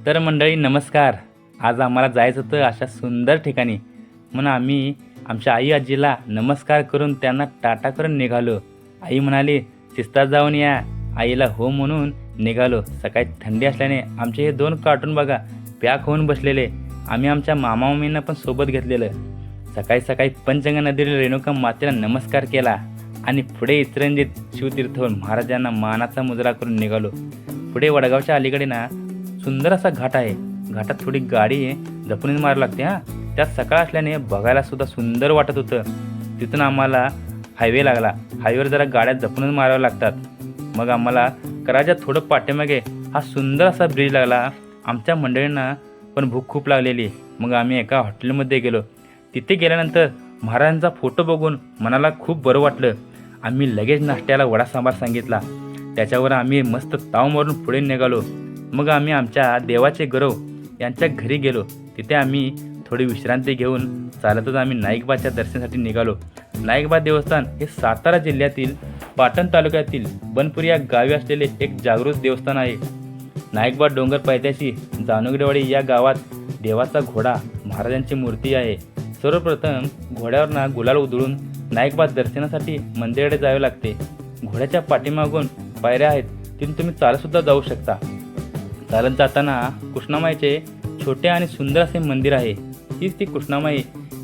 तर मंडळी नमस्कार. आज आम्हाला जायचं होतं अशा सुंदर ठिकाणी, म्हणून आम्ही आमच्या आई आजीला नमस्कार करून त्यांना टाटा करून निघालो. आई म्हणाली शिस्तात जाऊन या. आईला हो म्हणून निघालो. सकाळी थंडी असल्याने आमचे हे 2 कार्टून बघा पॅक होऊन बसलेले. आम्ही आमच्या मामा मामींना पण सोबत घेतलेलं. सकाळी सकाळी पंचगंगा नदीला रेणुका मातेला नमस्कार केला आणि पुढे इचलकरंजीत शिवतीर्थवर महाराजांना मानाचा मुजरा करून निघालो. पुढे वडगावच्या अलीकडे ना सुंदर असा घाट आहे. घाटात थोडी गाडी जपून मारावी लागते त्यात सकाळ असल्याने बघायला सुद्धा सुंदर वाटत होतं. तिथून आम्हाला हायवे लागला. हायवेवर जरा गाड्या जपूनच माराव्या लागतात. मग आम्हाला कराच्या थोडं पाठीमागे हा सुंदर असा ब्रिज लागला. आमच्या मंडळींना पण भूक खूप लागलेली. मग आम्ही एका हॉटेलमध्ये गेलो. तिथे गेल्यानंतर महाराजांचा फोटो बघून मनाला खूप बरं वाटलं. आम्ही लगेच नाश्त्याला वडा सांबार सांगितला. त्याच्यावर आम्ही मस्त ताव मारून पुढे निघालो. मग आम्ही आमच्या देवाचे गौरव यांच्या घरी गेलो. तिथे आम्ही थोडी विश्रांती घेऊन चालतच आम्ही नाईकबाच्या दर्शनासाठी निघालो. नाईकबा देवस्थान हे सातारा जिल्ह्यातील पाटण तालुक्यातील बनपुरी या गावी असलेले एक जागृत देवस्थान आहे. नाईकबा डोंगर पायथ्याशी जानुगडेवाडी या गावात देवाचा घोडा महाराजांची मूर्ती आहे. सर्वप्रथम घोड्यावर गुलाल उधळून नाईकबा दर्शनासाठी मंदिराकडे जावे लागते. घोड्याच्या पाठीमागून पायऱ्या आहेत, तिथून तुम्ही चालतसुद्धा जाऊ शकता. चालत जाताना कृष्णामाईचे छोटे आणि सुंदर असे मंदिर आहे. हीच ती कृष्णामाई.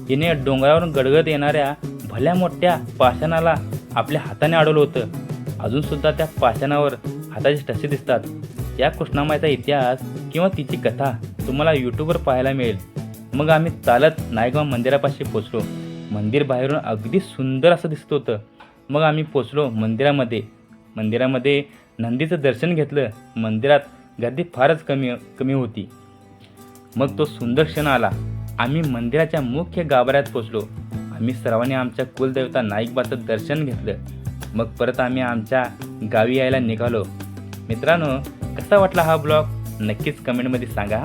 हिने डोंगरावरून गडगडत येणाऱ्या भल्या मोठ्या पाषाणाला आपल्या हाताने अडवलं होतं. अजूनसुद्धा त्या पाषाणावर हाताचे ठसे दिसतात. या कृष्णामाईचा इतिहास किंवा तिची कथा तुम्हाला यूट्यूबवर पाहायला मिळेल. मग आम्ही चालत नाईकबा मंदिरापाशी पोचलो. मंदिर बाहेरून अगदी सुंदर असं दिसत होतं. मग आम्ही पोचलो मंदिरामध्ये. मंदिरामध्ये नंदीचं दर्शन घेतलं. मंदिरात गर्दी फारच कमी होती. मग तो सुंदर क्षण आला. आम्ही मंदिराच्या मुख्य गाभाऱ्यात पोचलो. आम्ही सर्वांनी आमच्या कुलदेवता नाईकबाचं दर्शन घेतलं. मग परत आम्ही आमच्या गावी यायला निघालो. मित्रांनो, कसा वाटला हा ब्लॉग नक्कीच कमेंटमध्ये सांगा.